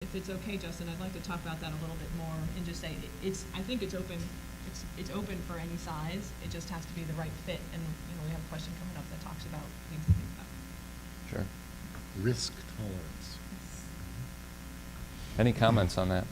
if it's okay, Justin, I'd like to talk about that a little bit more and just say I think it's open. It's open for any size. It just has to be the right fit. And we have a question coming up that talks about things to think about. Sure. Risk tolerance. Any comments on that?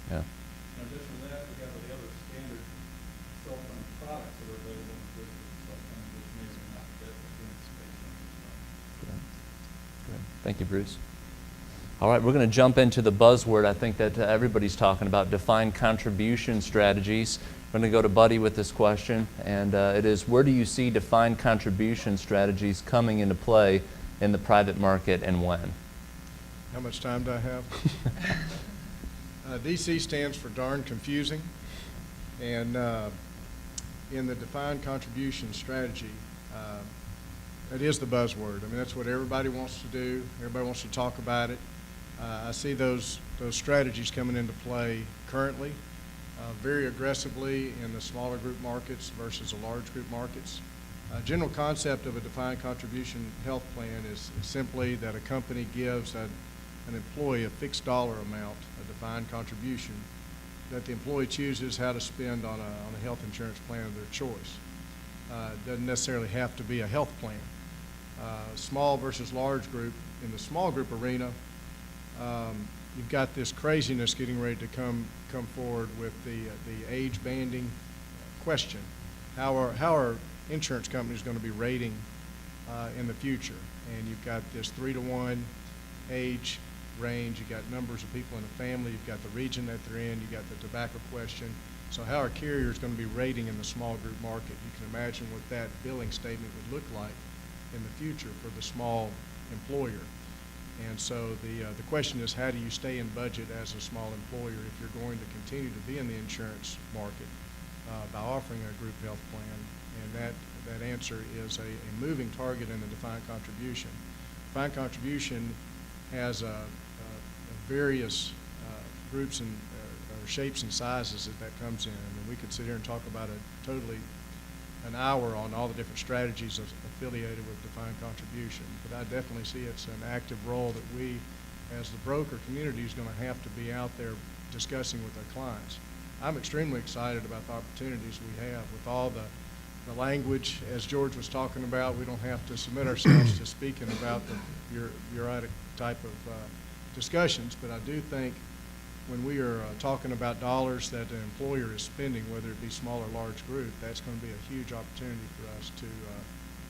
Yeah. In addition to that, we have the other standard self-funded products that are available in the district, self-funded, which may or may not fit within the space on this. Good. Good. Thank you, Bruce. All right, we're going to jump into the buzzword I think that everybody's talking about, defined contribution strategies. I'm going to go to Buddy with this question, and it is, where do you see defined contribution strategies coming into play in the private market and when? How much time do I have? DC stands for darn confusing, and in the defined contribution strategy, it is the buzzword. I mean, that's what everybody wants to do. Everybody wants to talk about it. I see those strategies coming into play currently very aggressively in the smaller group markets versus the large group markets. General concept of a defined contribution health plan is simply that a company gives an employee a fixed dollar amount, a defined contribution, that the employee chooses how to spend on a health insurance plan of their choice. It doesn't necessarily have to be a health plan. Small versus large group. In the small group arena, you've got this craziness getting ready to come forward with the age banding question. How are insurance companies going to be rating in the future? And you've got this 3-to-1 age range, you've got numbers of people in a family, you've got the region that they're in, you've got the tobacco question. So how are carriers going to be rating in the small group market? You can imagine what that billing statement would look like in the future for the small employer. And so the question is, how do you stay in budget as a small employer if you're going to continue to be in the insurance market by offering a group health plan? And that answer is a moving target in the defined contribution. Defined contribution has various groups and or shapes and sizes that comes in. I mean, we could sit here and talk about an hour on all the different strategies affiliated with defined contribution, but I definitely see it's an active role that we, as the broker community, is going to have to be out there discussing with our clients. I'm extremely excited about the opportunities we have with all the language, as George was talking about. We don't have to submit ourselves to speaking about the bureaucratic type of discussions, but I do think when we are talking about dollars that an employer is spending, whether it be small or large group, that's going to be a huge opportunity for us to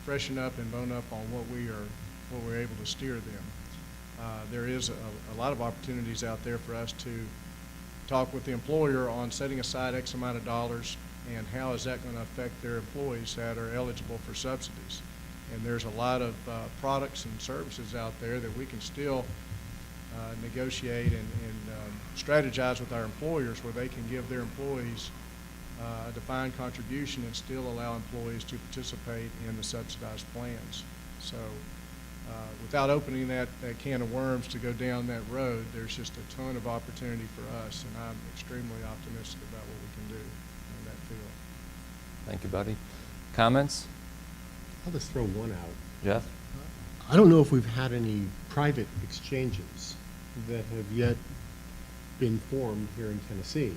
freshen up and bone up on what we're able to steer them. There is a lot of opportunities out there for us to talk with the employer on setting aside X amount of dollars and how is that going to affect their employees that are eligible for subsidies. And there's a lot of products and services out there that we can still negotiate and strategize with our employers where they can give their employees a defined contribution and still allow employees to participate in the subsidized plans. So without opening that can of worms to go down that road, there's just a ton of opportunity for us, and I'm extremely optimistic about what we can do in that field. Thank you, Buddy. Comments? I'll just throw one out. Jeff? I don't know if we've had any private exchanges that have yet been formed here in Tennessee,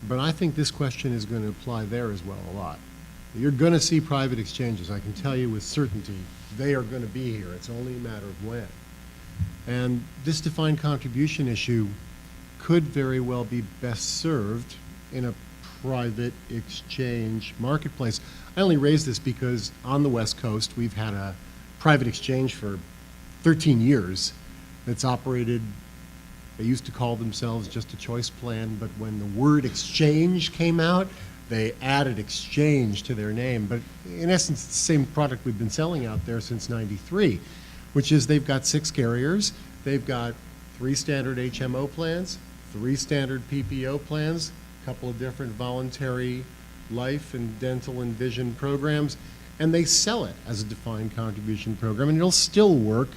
but I think this question is going to apply there as well a lot. You're going to see private exchanges. I can tell you with certainty they are going to be here. It's only a matter of when. And this defined contribution issue could very well be best served in a private exchange marketplace. I only raise this because on the West Coast we've had a private exchange for 13 years that's operated. They used to call themselves just a choice plan, but when the word exchange came out, they added exchange to their name. But in essence, it's the same product we've been selling out there since '93, which is they've got 6 carriers, they've got 3 standard HMO plans, 3 standard PPO plans, a couple of different voluntary life and dental and vision programs, and they sell it as a defined contribution program, and it'll still work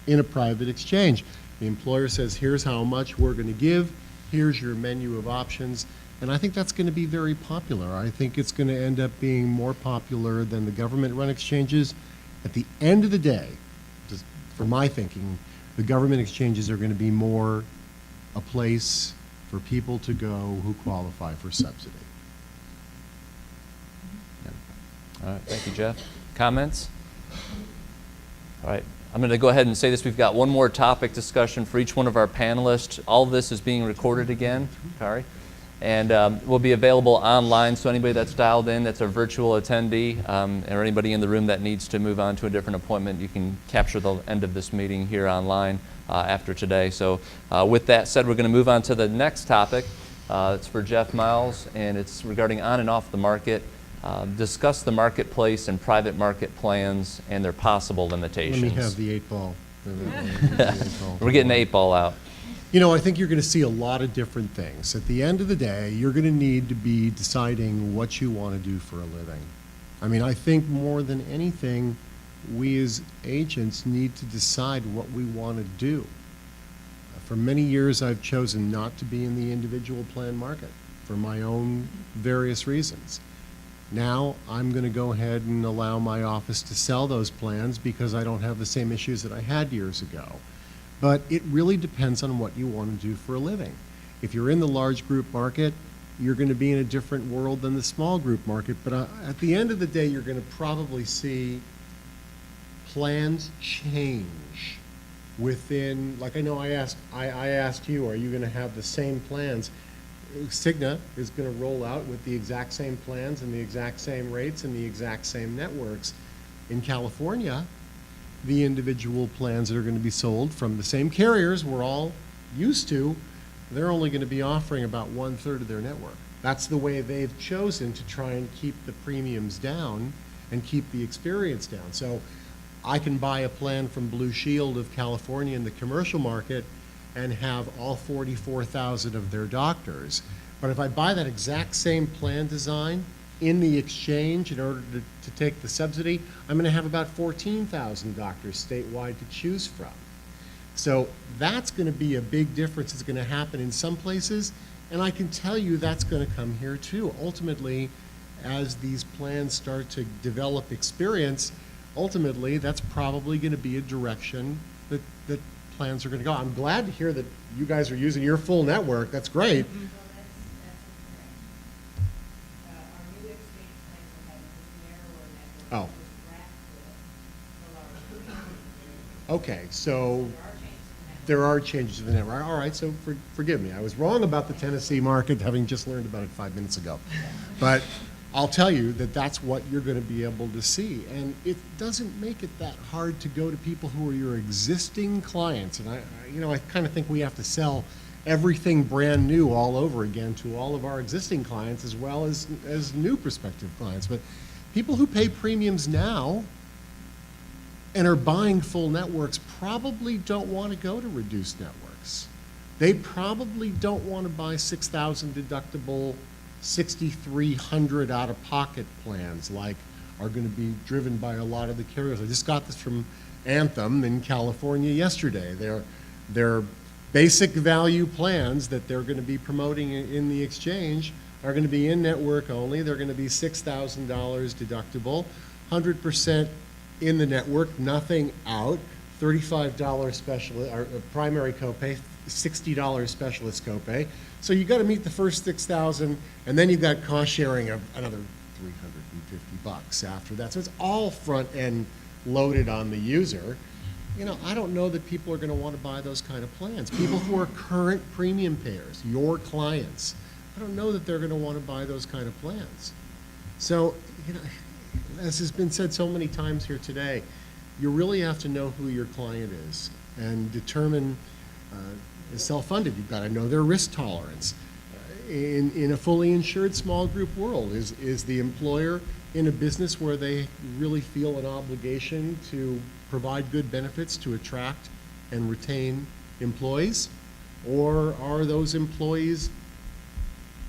in a private exchange. The employer says, here's how much we're going to give, here's your menu of options, and I think that's going to be very popular. I think it's going to end up being more popular than the government-run exchanges. At the end of the day, just for my thinking, the government exchanges are going to be more a place for people to go who qualify for subsidy. All right, thank you, Jeff. Comments? All right, I'm going to go ahead and say this. We've got one more topic discussion for each one of our panelists. All of this is being recorded again, Kari, and will be available online, so anybody that's dialed in, that's a virtual attendee, or anybody in the room that needs to move on to a different appointment, you can capture the end of this meeting here online after today. So with that said, we're going to move on to the next topic. It's for Jeff Miles, and it's regarding on and off the market. Discuss the marketplace and private market plans and their possible limitations. Let me have the 8-ball. We're getting the 8-ball out. You know, I think you're going to see a lot of different things. At the end of the day, you're going to need to be deciding what you want to do for a living. I mean, I think more than anything, we as agents need to decide what we want to do. For many years, I've chosen not to be in the individual plan market for my own various reasons. Now, I'm going to go ahead and allow my office to sell those plans because I don't have the same issues that I had years ago. But it really depends on what you want to do for a living. If you're in the large group market, you're going to be in a different world than the small group market. But at the end of the day, you're going to probably see plans change within, like I know I asked you, are you going to have the same plans? Cigna is going to roll out with the exact same plans and the exact same rates and the exact same networks. In California, the individual plans that are going to be sold from the same carriers we're all used to, they're only going to be offering about 1/3 of their network. That's the way they've chosen to try and keep the premiums down and keep the experience down. So I can buy a plan from Blue Shield of California in the commercial market and have all 44,000 of their doctors. But if I buy that exact same plan design in the exchange in order to take the subsidy, I'm going to have about 14,000 doctors statewide to choose from. So that's going to be a big difference. It's going to happen in some places, and I can tell you that's going to come here too. Ultimately, as these plans start to develop experience, ultimately that's probably going to be a direction that plans are going to go. I'm glad to hear that you guys are using your full network. That's great. Well, that's correct. Our new exchange plans will have a narrower network. Oh. Which wraps the larger. Okay, so There are changes in the network. there are changes in the network. All right, so forgive me. I was wrong about the Tennessee market, having just learned about it 5 minutes ago. But I'll tell you that that's what you're going to be able to see. And it doesn't make it that hard to go to people who are your existing clients. And I kind of think we have to sell everything brand new all over again to all of our existing clients as well as new prospective clients. But people who pay premiums now and are buying full networks probably don't want to go to reduced networks. They probably don't want to buy 6,000 deductible, 6,300 out-of-pocket plans like are going to be driven by a lot of the carriers. I just got this from Anthem in California yesterday. Their basic value plans that they're going to be promoting in the exchange are going to be in-network only. They're going to be $6,000 deductible, 100% in the network, nothing out, $35 primary copay, $60 specialist copay. So you got to meet the first 6,000, and then you've got cost sharing of another $350 after that. So it's all front end loaded on the user. You know, I don't know that people are going to want to buy those kind of plans. People who are current premium payers, your clients, I don't know that they're going to want to buy those kind of plans. So, you know, as has been said so many times here today, you really have to know who your client is and determine self-funded. You've got to know their risk tolerance. In a fully insured small group world, is the employer in a business where they really feel an obligation to provide good benefits to attract and retain employees? Or are those employees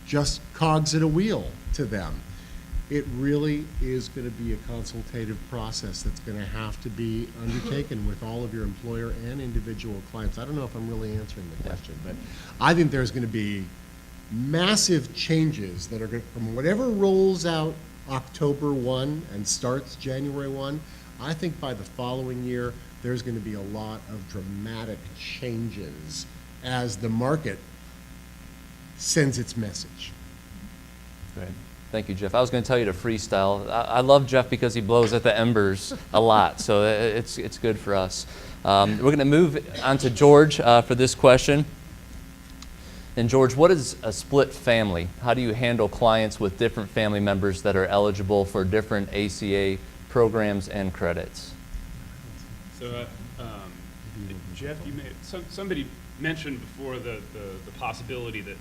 just cogs in a wheel to them? It really is going to be a consultative process that's going to have to be undertaken with all of your employer and individual clients. I don't know if I'm really answering the question, but I think there's going to be massive changes that are going to, from whatever rolls out October 1 and starts January 1, I think by the following year, there's going to be a lot of dramatic changes as the market sends its message. Great. Thank you, Jeff. I was going to tell you to freestyle. I love Jeff because he blows at the embers a lot, so it's good for us. We're going to move on to George for this question. And George, what is a split family? How do you handle clients with different family members that are eligible for different ACA programs and credits? So, Jeff, you somebody mentioned before the possibility that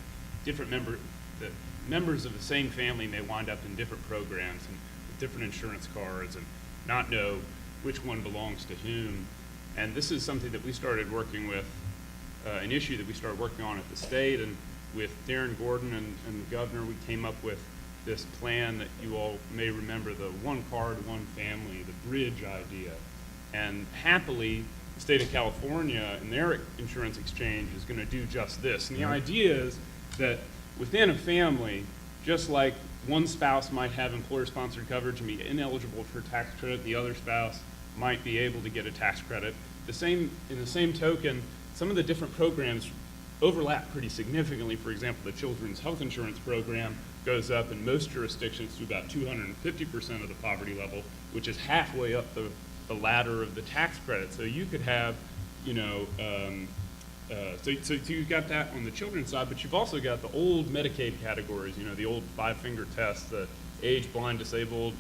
members of the same family may wind up in different programs and with different insurance cards and not know which one belongs to whom. And this is something that we started working with, an issue that we started working on at the state, and with Darren Gordon and the governor, we came up with this plan that you all may remember, the one card, one family, the bridge idea. And happily, the state of California and their insurance exchange is going to do just this. And the idea is that within a family, just like one spouse might have employer-sponsored coverage and be ineligible for tax credit, the other spouse might be able to get a tax credit. In the same token, some of the different programs overlap pretty significantly. For example, the children's health insurance program goes up in most jurisdictions to about 250% of the poverty level, which is halfway up the ladder of the tax credit. So you could have, so you've got that on the children's side, but you've also got the old Medicaid categories, the old five-finger test, the age, blind, disabled,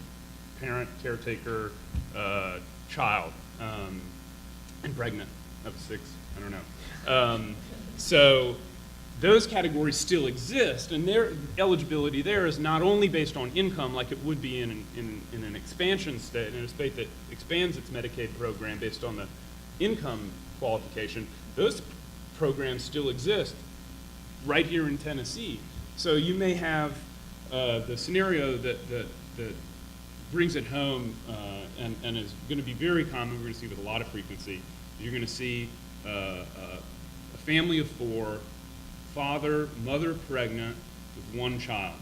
parent, caretaker, child, and pregnant, up to 6, I don't know. So those categories still exist, and their eligibility there is not only based on income like it would be in an expansion state, in a state that expands its Medicaid program based on the income qualification. Those programs still exist right here in Tennessee. So you may have the scenario that brings it home and is going to be very common, we're going to see with a lot of frequency. You're going to see a family of 4, father, mother pregnant with 1 child.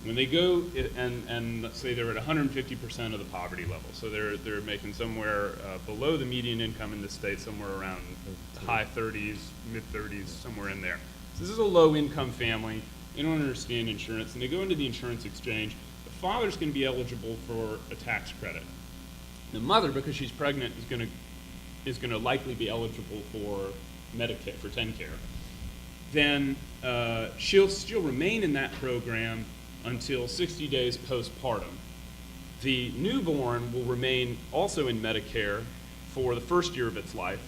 When they go and let's say they're at 150% of the poverty level, so they're making somewhere below the median income in the state, somewhere around the high 30s, mid 30s, somewhere in there. So this is a low income family. They don't understand insurance, and they go into the insurance exchange. The father's going to be eligible for a tax credit. The mother, because she's pregnant, is going to likely be eligible for Medicaid, for TennCare. Then she'll remain in that program until 60 days postpartum. The newborn will remain also in Medicare for the first year of its life,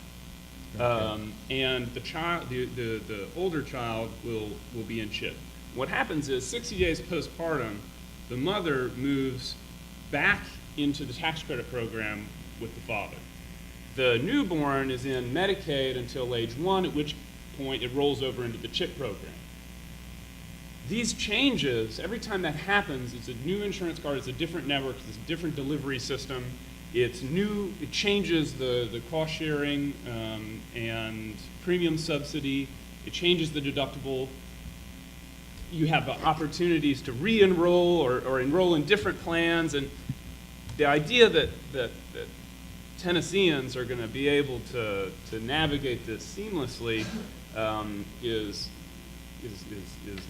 and the child, the older child, will be in CHIP. What happens is 60 days postpartum, the mother moves back into the tax credit program with the father. The newborn is in Medicaid until age 1, at which point it rolls over into the CHIP program. These changes, every time that happens, it's a new insurance card, it's a different network, it's a different delivery system, it's new, it changes the cost sharing and premium subsidy, it changes the deductible. You have opportunities to re-enroll or enroll in different plans, and the idea that Tennesseans are going to be able to navigate this seamlessly is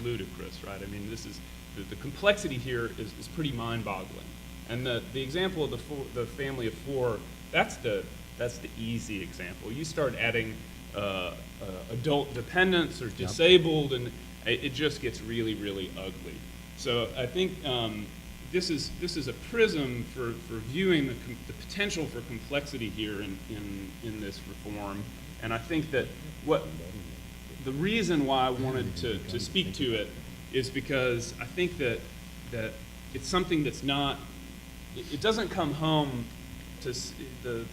ludicrous, right? I mean, this is the complexity here is pretty mind-boggling. And the example of the family of 4, that's the easy example. You start adding adult dependents or disabled, and it just gets really, really ugly. So I think this is a prism for viewing the potential for complexity here in this reform. And I think that the reason why I wanted to speak to it is because I think that it's something that's not, it doesn't come home to the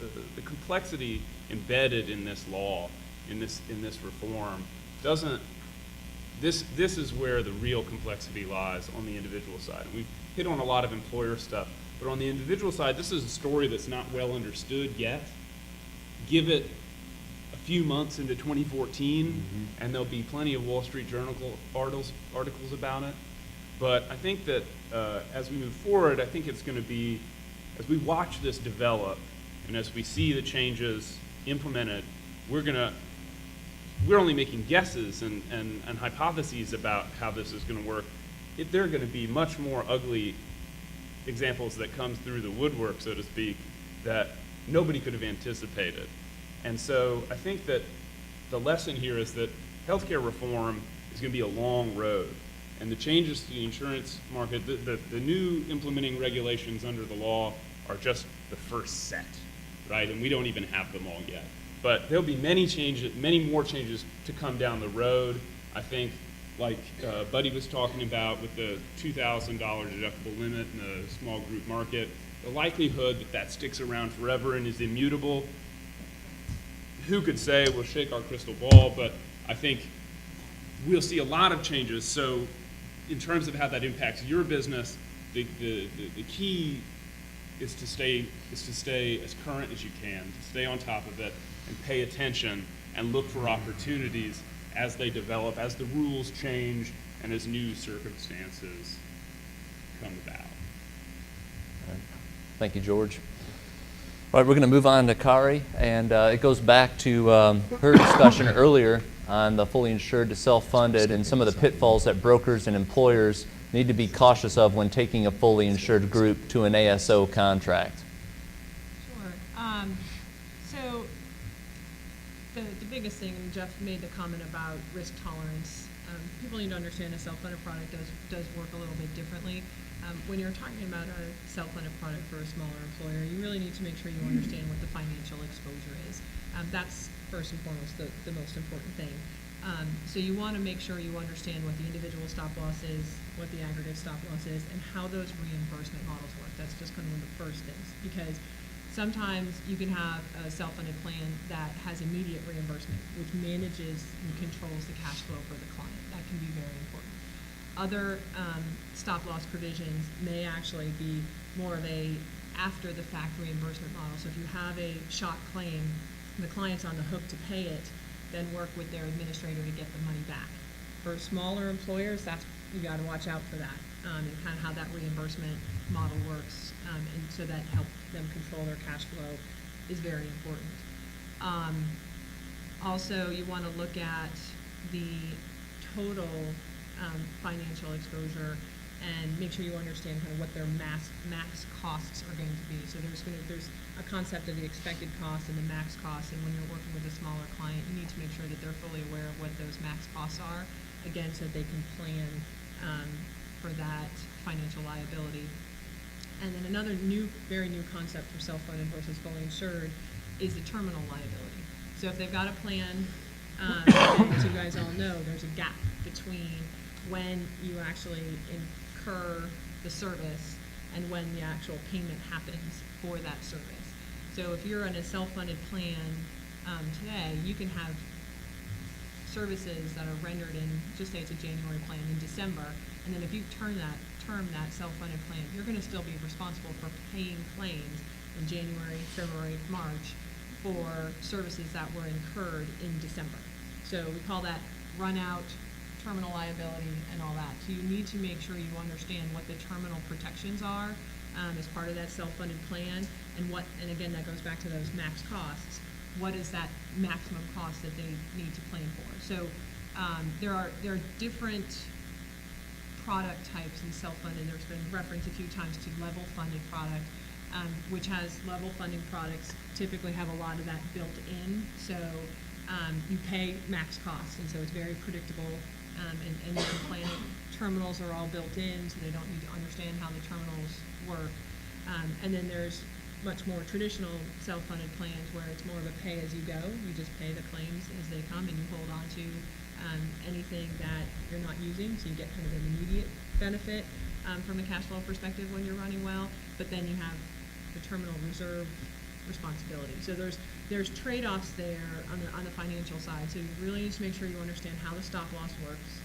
complexity embedded in this law in this reform doesn't, this is where the real complexity lies on the individual side. And we've hit on a lot of employer stuff, but on the individual side, this is a story that's not well understood yet. Give it a few months into 2014, and there'll be plenty of Wall Street Journal articles about it. But I think that as we move forward, I think it's going to be, as we watch this develop, and as we see the changes implemented, we're only making guesses and hypotheses about how this is going to work. There are going to be much more ugly examples that come through the woodwork, so to speak, that nobody could have anticipated. And so I think that the lesson here is that healthcare reform is going to be a long road. And the changes to the insurance market, the new implementing regulations under the law are just the first set, right? And we don't even have them all yet. But there'll be many changes, many more changes to come down the road. I think, like Buddy was talking about with the $2,000 deductible limit in the small group market, the likelihood that that sticks around forever and is immutable, who could say? We'll shake our crystal ball, but I think we'll see a lot of changes. So in terms of how that impacts your business, the key is to stay as current as you can, to stay on top of it and pay attention and look for opportunities as they develop, as the rules change, and as new circumstances come about. All right. Thank you, George. All right, we're going to move on to Kari, and it goes back to her discussion earlier on the fully insured to self-funded and some of the pitfalls that brokers and employers need to be cautious of when taking a fully insured group to an ASO contract. Sure. So the biggest thing, and Jeff made the comment about risk tolerance. People need to understand a self-funded product does work a little bit differently. When you're talking about a self-funded product for a smaller employer, you really need to make sure you understand what the financial exposure is. That's first and foremost the most important thing. So you want to make sure you understand what the individual stop loss is, what the aggregate stop loss is, and how those reimbursement models work. That's just kind of one of the first things, because sometimes you can have a self-funded plan that has immediate reimbursement, which manages and controls the cash flow for the client. That can be very important. Other stop loss provisions may actually be more of a after the fact reimbursement model. So if you have a shock claim, the client's on the hook to pay it, then work with their administrator to get the money back. For smaller employers, you got to watch out for that, and kind of how that reimbursement model works, and so that helps them control their cash flow is very important. Also, you want to look at the total financial exposure and make sure you understand kind of what their max costs are going to be. So there's a concept of the expected cost and the max cost, and when you're working with a smaller client, you need to make sure that they're fully aware of what those max costs are, again, so that they can plan for that financial liability. And then another very new concept for self-funded versus fully insured is the terminal liability. So if they've got a plan, as you guys all know, there's a gap between when you actually incur the service and when the actual payment happens for that service. So if you're in a self-funded plan today, you can have services that are rendered in, just say it's a January plan, in December, and then if you term that self-funded plan, you're going to still be responsible for paying claims in January, February, March for services that were incurred in December. So we call that run-out, terminal liability, and all that. So you need to make sure you understand what the terminal protections are as part of that self-funded plan, and again, that goes back to those max costs. What is that maximum cost that they need to plan for? So there are different product types in self-funded. There's been reference a few times to level-funded product, which has level-funding products typically have a lot of that built in. So you pay max costs, and so it's very predictable, and you can plan it. Terminals are all built in, so they don't need to understand how the terminals work. And then there's much more traditional self-funded plans where it's more of a pay-as-you-go. You just pay the claims as they come, and you hold on to anything that you're not using, so you get kind of an immediate benefit from a cash flow perspective when you're running well. But then you have the terminal reserve responsibility. So there's trade-offs there on the financial side. So you really need to make sure you understand how the stop loss works,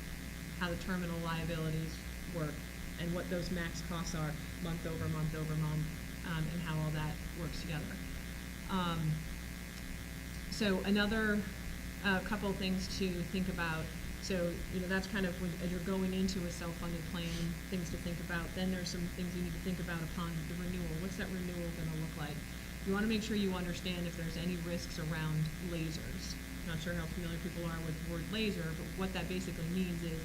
how the terminal liabilities work, and what those max costs are month over month over month, and how all that works together. So another couple of things to think about. So, that's kind of as you're going into a self-funded plan, things to think about. Then there's some things you need to think about upon the renewal. What's that renewal going to look like? You want to make sure you understand if there's any risks around lasers. Not sure how familiar people are with the word laser, but what that basically means is,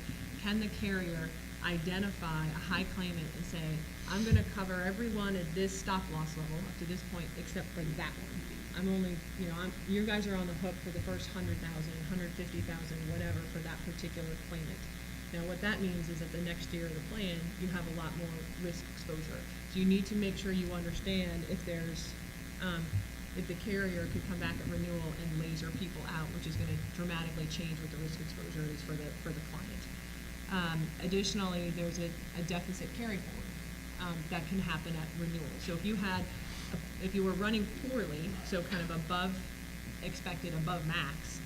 can the carrier identify a high claimant and say, I'm going to cover everyone at this stop loss level up to this point except for that one. I'm only, you guys are on the hook for the first 100,000, 150,000, whatever for that particular claimant. Now, what that means is that the next year of the plan, you have a lot more risk exposure. So you need to make sure you understand if there's, if the carrier could come back at renewal and laser people out, which is going to dramatically change what the risk exposure is for the client. Additionally, there's a deficit carry forward that can happen at renewal. So if you were running poorly, so kind of above expected, above max,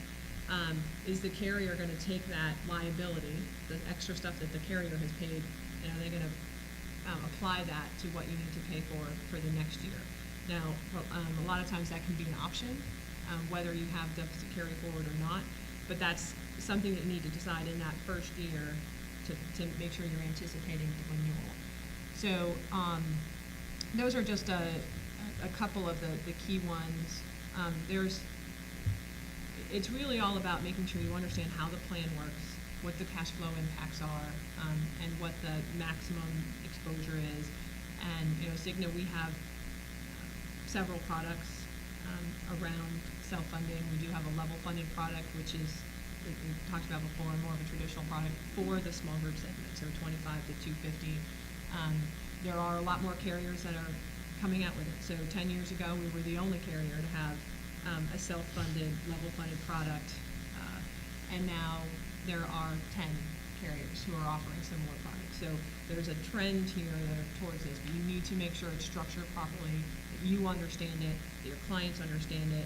is the carrier going to take that liability, the extra stuff that the carrier has paid, and are they going to apply that to what you need to pay for the next year? Now, a lot of times that can be an option, whether you have deficit carry forward or not, but that's something that you need to decide in that first year to make sure you're anticipating the renewal. So those are just a couple of the key ones. It's really all about making sure you understand how the plan works, what the cash flow impacts are, and what the maximum exposure is. And Cigna, we have several products around self-funding. We do have a level funding product, which is, we talked about before, more of a traditional product for the small group segment, so 25 to 250. There are a lot more carriers that are coming out with it. So 10 years ago, we were the only carrier to have a self-funded, level-funded product, and now there are 10 carriers who are offering similar products. So there's a trend here towards this, but you need to make sure it's structured properly, that you understand it, that your clients understand it,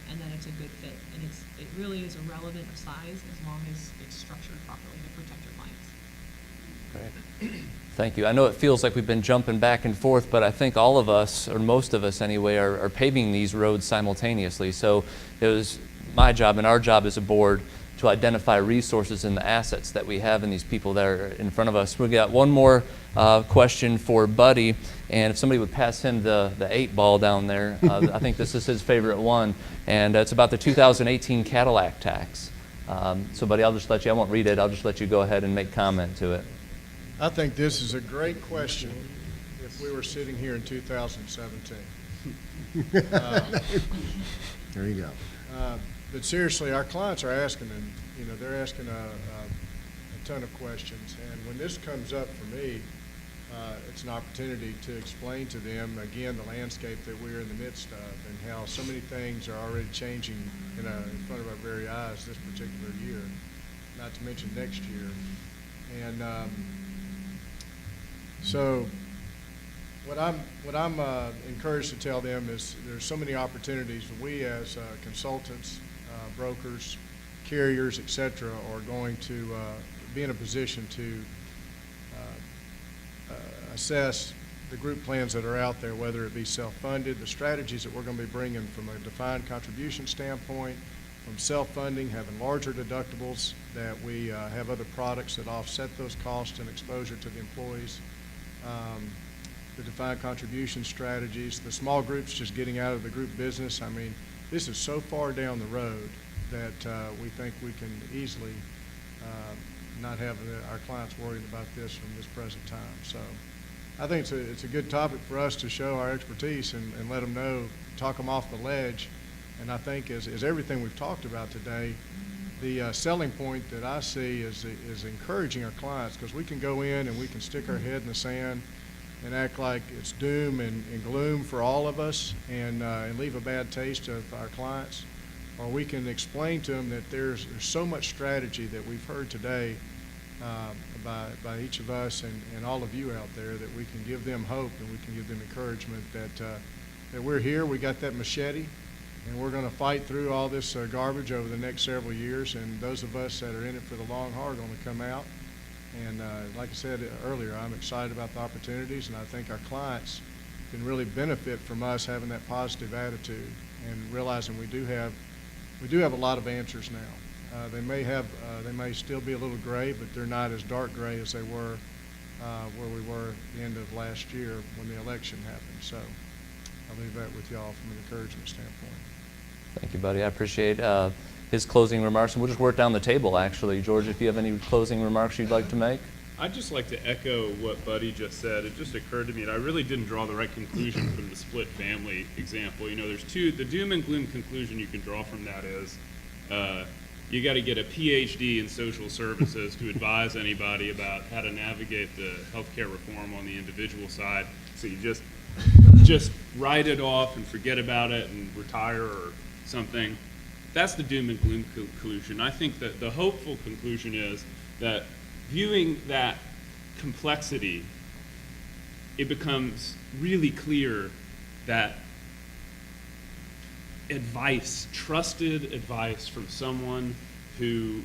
and that it's a good fit. And it really is irrelevant of size as long as it's structured properly to protect your clients. Great. Thank you. I know it feels like we've been jumping back and forth, but I think all of us, or most of us anyway, are paving these roads simultaneously. So it was my job and our job as a board to identify resources and the assets that we have in these people that are in front of us. We've got one more question for Buddy, and if somebody would pass him the 8-ball down there, I think this is his favorite one, and it's about the 2018 Cadillac tax. So Buddy, I won't read it, I'll just let you go ahead and make comment to it. I think this is a great question if we were sitting here in 2017. There you go. But seriously, our clients are asking, and they're asking a ton of questions. And when this comes up for me, it's an opportunity to explain to them, again, the landscape that we're in the midst of and how so many things are already changing in front of our very eyes this particular year, not to mention next year. And so what I'm encouraged to tell them is there's so many opportunities that we as consultants, brokers, carriers, et cetera, are going to be in a position to assess the group plans that are out there, whether it be self-funded, the strategies that we're going to be bringing from a defined contribution standpoint, from self-funding, having larger deductibles, that we have other products that offset those costs and exposure to the employees, the defined contribution strategies, the small groups just getting out of the group business. I mean, this is so far down the road that we think we can easily not have our clients worried about this from this present time. So I think it's a good topic for us to show our expertise and let them know, talk them off the ledge. And I think as everything we've talked about today, the selling point that I see is encouraging our clients, because we can go in and we can stick our head in the sand and act like it's doom and gloom for all of us and leave a bad taste of our clients. Or we can explain to them that there's so much strategy that we've heard today by each of us and all of you out there, that we can give them hope and we can give them encouragement that that we're here, we got that machete, and we're going to fight through all this garbage over the next several years, and those of us that are in it for the long haul are going to come out. And like I said earlier, I'm excited about the opportunities, and I think our clients can really benefit from us having that positive attitude and realizing we do have a lot of answers now. They may still be a little gray, but they're not as dark gray as they were where we were at the end of last year when the election happened. So I'll leave that with y'all from an encouragement standpoint. Thank you, buddy. I appreciate his closing remarks, and we'll just work down the table, actually. George, if you have any closing remarks you'd like to make? I'd just like to echo what Buddy just said. It just occurred to me, and I really didn't draw the right conclusion from the split family example. You know, there's the doom and gloom conclusion you can draw from that is you got to get a PhD in social services to advise anybody about how to navigate the healthcare reform on the individual side. So you just write it off and forget about it and retire or something. That's the doom and gloom conclusion. I think that the hopeful conclusion is that viewing that complexity, it becomes really clear that advice, trusted advice from someone who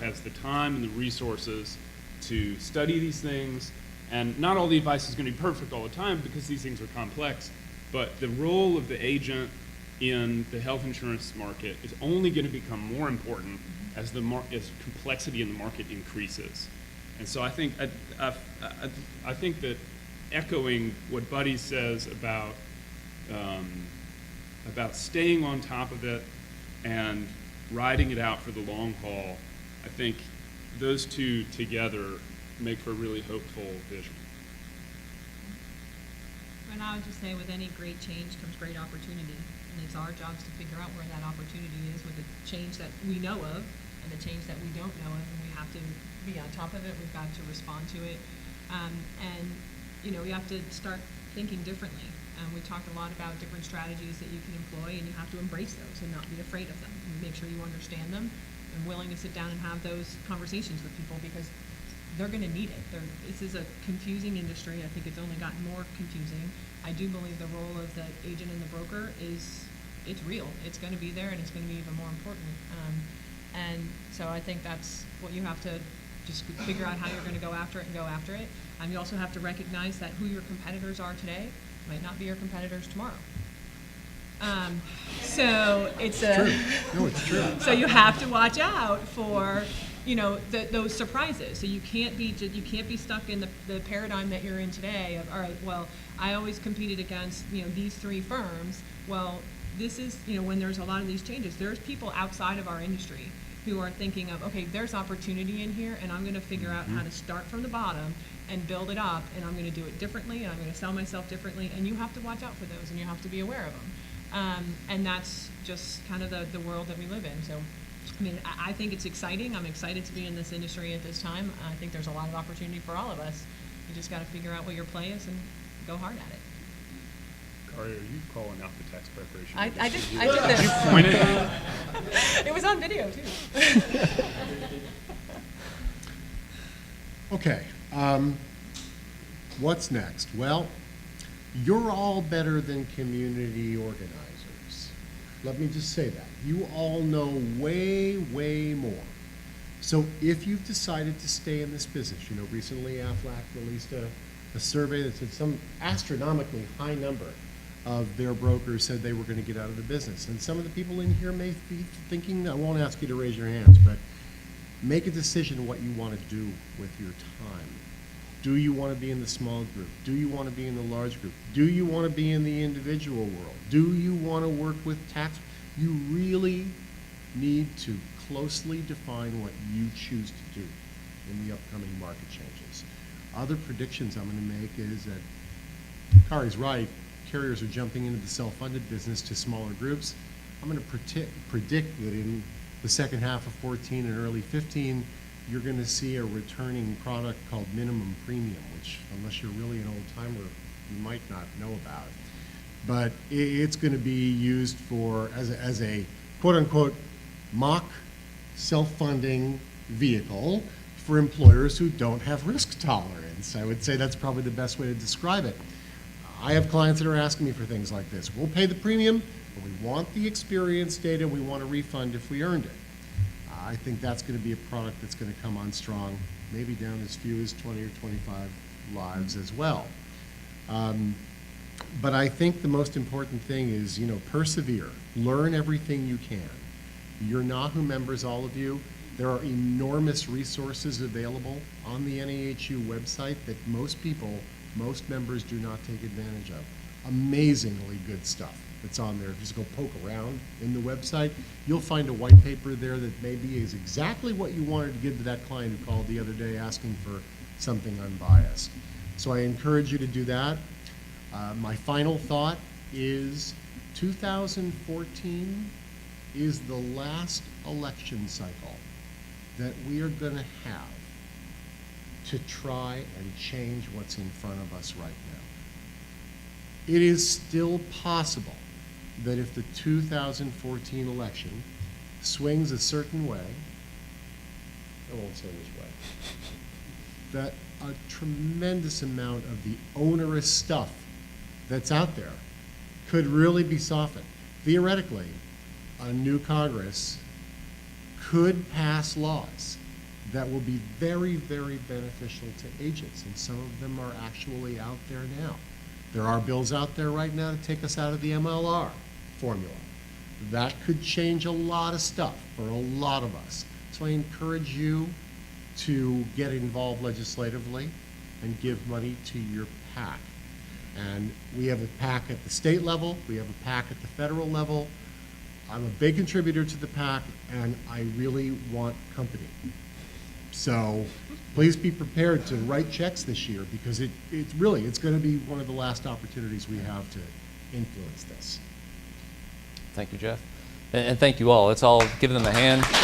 has the time and the resources to study these things, and not all the advice is going to be perfect all the time because these things are complex, but the role of the agent in the health insurance market is only going to become more important as complexity in the market increases. And so I think that echoing what Buddy says about staying on top of it and riding it out for the long haul, I think those two together make for a really hopeful vision. And I would just say with any great change comes great opportunity. And it's our jobs to figure out where that opportunity is with the change that we know of and the change that we don't know of, and we have to be on top of it. We've got to respond to it. And, you know, we have to start thinking differently. We talked a lot about different strategies that you can employ, and you have to embrace those and not be afraid of them. And make sure you understand them and willing to sit down and have those conversations with people because they're going to need it. This is a confusing industry. I think it's only gotten more confusing. I do believe the role of the agent and the broker it's real. It's going to be there, and it's going to be even more important. And so I think that's what you have to just figure out how you're going to go after it and go after it. You also have to recognize that who your competitors are today might not be your competitors tomorrow. So it's True. No, it's true. So you have to watch out for, you know, those surprises. So you can't be stuck in the paradigm that you're in today of, all right, well, I always competed against, you know, these three firms. Well, this is, you know, when there's a lot of these changes, there's people outside of our industry who are thinking of, okay, there's opportunity in here, and I'm going to figure out how to start from the bottom and build it up, and I'm going to do it differently, and I'm going to sell myself differently, and you have to watch out for those, and you have to be aware of them. And that's just kind of the world that we live in. So, I mean, I think it's exciting. I'm excited to be in this industry at this time. I think there's a lot of opportunity for all of us. You just got to figure out what your play is and go hard at it. Kari, are you calling out the tax preparation? I did this. You pointed. It was on video, too. Okay, what's next? Well, you're all better than community organizers. Let me just say that. You all know way, way more. So if you've decided to stay in this business, you know, recently Aflac released a survey that said some astronomically high number of their brokers said they were going to get out of the business. And some of the people in here may be thinking, I won't ask you to raise your hands, but make a decision what you want to do with your time. Do you want to be in the small group? Do you want to be in the large group? Do you want to be in the individual world? Do you want to work with tax? You really need to closely define what you choose to do in the upcoming market changes. Other predictions I'm going to make is that Kari's right. Carriers are jumping into the self-funded business to smaller groups. I'm going to predict that in the second half of 14 and early 15, you're going to see a returning product called minimum premium, which, unless you're really an old-timer, you might not know about. But it's going to be used for as a quote-unquote mock self-funding vehicle for employers who don't have risk tolerance. I would say that's probably the best way to describe it. I have clients that are asking me for things like this. We'll pay the premium, but we want the experience data, we want a refund if we earned it. I think that's going to be a product that's going to come on strong, maybe down as few as 20 or 25 lives as well. But I think the most important thing is, persevere. Learn everything you can. You're NAHU members, all of you. There are enormous resources available on the NAHU website that most members do not take advantage of. Amazingly good stuff that's on there. If you just go poke around in the website, you'll find a white paper there that maybe is exactly what you wanted to give to that client who called the other day asking for something unbiased. So I encourage you to do that. My final thought is 2014 is the last election cycle that we are going to have to try and change what's in front of us right now. It is still possible that if the 2014 election swings a certain way, I won't say which way, that a tremendous amount of the onerous stuff that's out there could really be softened. Theoretically, a new Congress could pass laws that will be very, very beneficial to agents, and some of them are actually out there now. There are bills out there right now to take us out of the MLR formula. That could change a lot of stuff for a lot of us. So I encourage you to get involved legislatively and give money to your PAC. And we have a PAC at the state level, we have a PAC at the federal level. I'm a big contributor to the PAC, and I really want company. So please be prepared to write checks this year, because it's going to be one of the last opportunities we have to influence this. Thank you, Jeff. And thank you all. Let's all give them a hand. Sorry,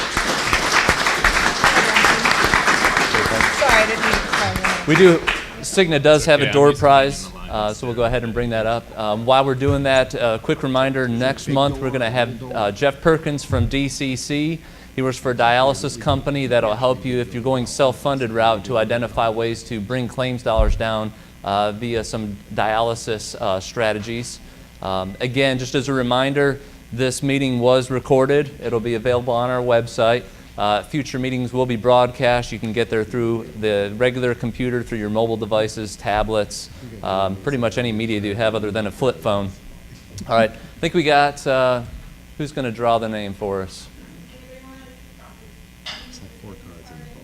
I didn't mean to call your name. We do, Cigna does have a Okay, door I'm used to prize, being on the line. so we'll go ahead and bring that up. While we're doing that, a quick reminder, next month we're going to have Jeff Perkins from DCC. He works for a dialysis company that'll help you if you're going self-funded route to identify ways to bring claims dollars down via some dialysis strategies. Again, just as a reminder, this meeting was recorded. It'll be available on our website. Future meetings will be broadcast. You can get there through the regular computer, through your mobile devices, tablets, pretty much any media that you have other than a flip phone. All right, I think we got, who's going to draw the name for us? It's like 4 cards in the bowl.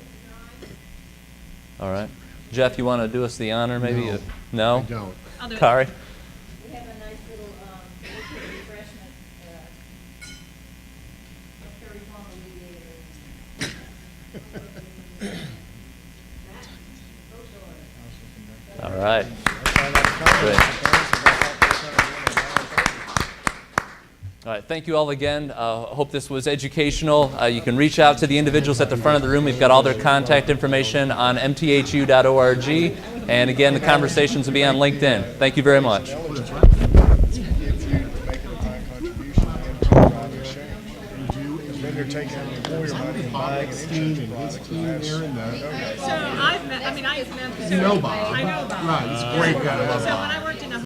All right. Jeff, you want to do us the honor maybe? No. No? I don't. I'll do it. Kari? We have a nice little, liquid refreshment, Terry Palmer mediator. All right. Great. All right, thank you all again. Hope this was educational. You can reach out to the individuals at the front of the room. We've got all their contact information on mthu.org. And again, the conversations will be on LinkedIn. Thank you very much. If you make a defined contribution into the private exchange, then they're taking employer money and buying an insurance product. And that's So I've met, I've met. You know Bob. I know Bob. Right, he's a great guy. I love So Bob. when I worked